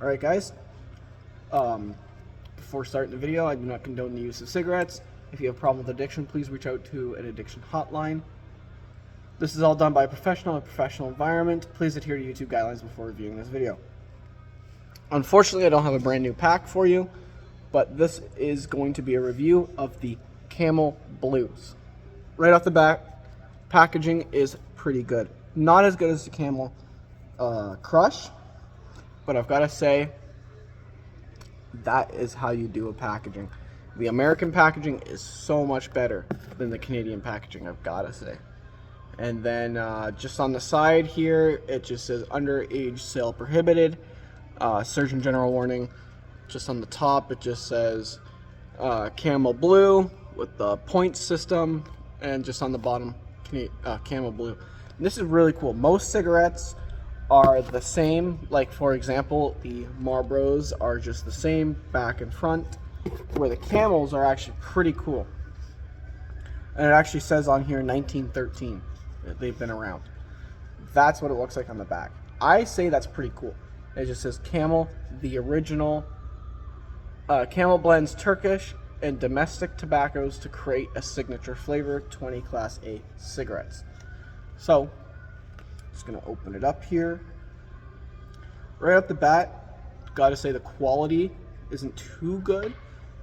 Alright guys, before starting the video, I do not condone the use of cigarettes. If you have a problem with addiction, please reach out to an addiction hotline. This is all done by a professional in a professional environment. Please adhere to YouTube guidelines before reviewing this video. Unfortunately, I don't have a brand new pack for you, but this is going to be a review of the Camel Blues. Right off the bat, packaging is pretty good. Not as good as the Camel Crush, but I've got to say, that is how you do a packaging. The American packaging is so much better than the Canadian packaging, I've got to say. And then just on the side here, it just says underage sale prohibited, Surgeon General warning. Just on the top, it just says Camel Blue with the points system, and just on the bottom, Camel Blue. And this is really cool. Most cigarettes are the same, like for example, the Marlboros are just the same back and front, where the Camels are actually pretty cool. And it actually says on here 1913 that they've been around. That's what it looks like on the back. I say that's pretty cool. It just says Camel, the original. Camel blends Turkish and domestic tobaccos to create a signature flavor, 20 Class A cigarettes. So, just gonna open it up here. Right off the bat, gotta say the quality isn't too good.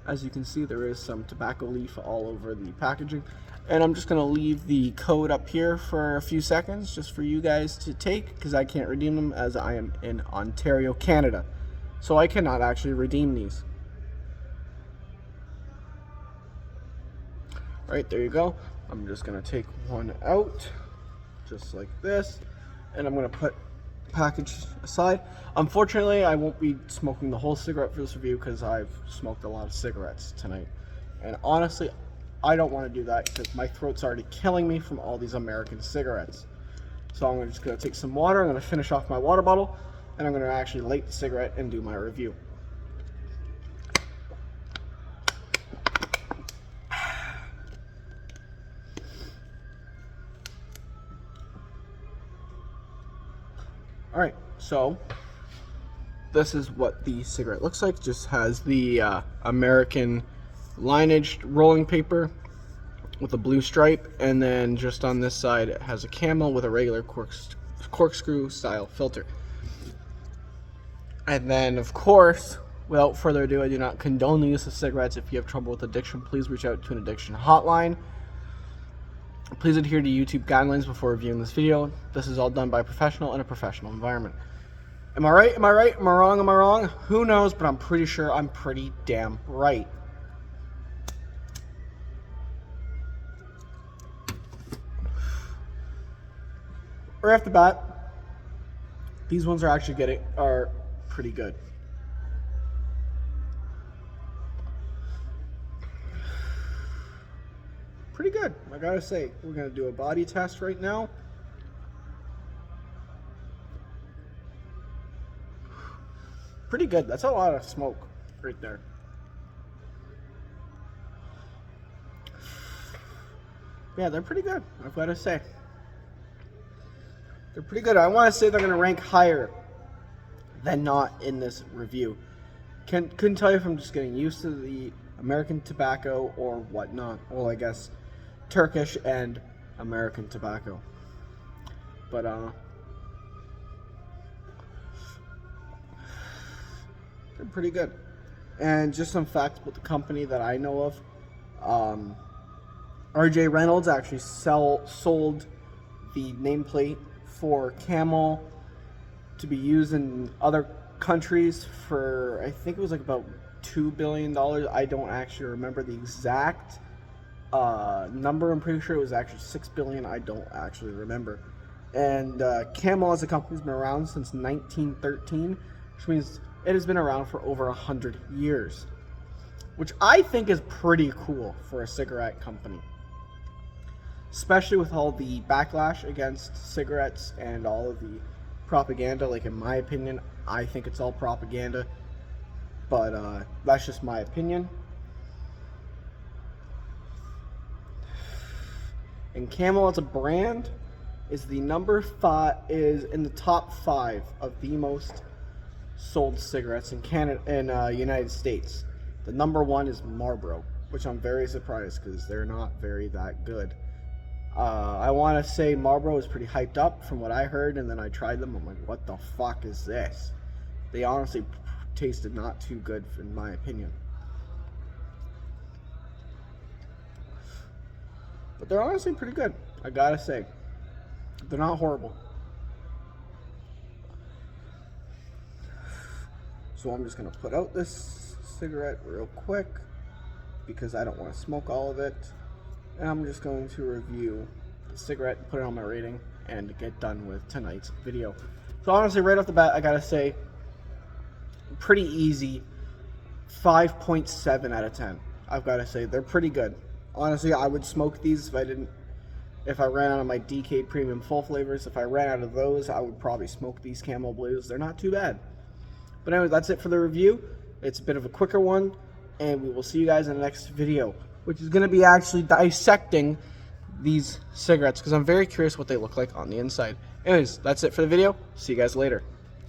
As you can see, there is some tobacco leaf all over the packaging. And I'm just gonna leave the code up here for a few seconds just for you guys to take, because I can't redeem them as I am in Ontario, Canada. So I cannot actually redeem these. Right, there you go. I'm just gonna take one out, just like this. And I'm going to put the package aside. Unfortunately, I won't be smoking the whole cigarette for this review because I've smoked a lot of cigarettes tonight. And honestly, I don't want to do that because my throat's already killing me from all these American cigarettes. So I'm just going to take some water, I'm going to finish off my water bottle, and I'm going to actually light the cigarette and do my review. Alright, so this is what the cigarette looks like. Just has the American lineage rolling paper with a blue stripe, and then just on this side it has a Camel with a regular corkscrew style filter. And then of course, without further ado, I do not condone the use of cigarettes. If you have trouble with addiction, please reach out to an addiction hotline. Please adhere to YouTube guidelines before reviewing this video. This is all done by a professional in a professional environment. Am I right? Am I right? Am I wrong? Am I wrong? Who knows, but I'm pretty sure I'm pretty damn right. Right off the bat, these ones are pretty good. Pretty good, I gotta say. We're gonna do a body test right now. Pretty good. That's a lot of smoke right there. Yeah, they're pretty good, I've gotta say. They're pretty good. I want to say they're gonna rank higher than not in this review. Couldn't tell you if I'm just getting used to the American tobacco or whatnot. Well, I guess Turkish and American tobacco. But they're pretty good. And just some facts about the company that I know of. RJ Reynolds actually sold the nameplate for Camel to be used in other countries for, I think it was like about $2 billion. I don't actually remember the exact number. I'm pretty sure it was actually $6 billion. I don't actually remember. And Camel as a company has been around since 1913, which means it has been around for over 100 years, which I think is pretty cool for a cigarette company, especially with all the backlash against cigarettes and all of the propaganda. Like, in my opinion, I think it's all propaganda, but that's just my opinion. And Camel as a brand is the is in the top 5 of the most sold cigarettes in Canada and United States. The number one is Marlboro, which I'm very surprised because they're not very that good. I want to say Marlboro is pretty hyped up from what I heard, and then I tried them. I'm like, what the fuck is this? They honestly tasted not too good, in my opinion. But they're honestly pretty good, I gotta say. They're not horrible. So I'm just gonna put out this cigarette real quick because I don't want to smoke all of it. And I'm just going to review the cigarette, put it on my rating, and get done with tonight's video. So honestly, right off the bat, I gotta say, pretty easy 5.7 out of 10. I've gotta say, they're pretty good. Honestly, I would smoke these if I ran out of my DK Premium Full Flavors. If I ran out of those, I would probably smoke these Camel Blues. They're not too bad. But anyway, that's it for the review. It's a bit of a quicker one, and we will see you guys in the next video, which is going to be actually dissecting these cigarettes because I'm very curious what they look like on the inside. Anyways, that's it for the video. See you guys later.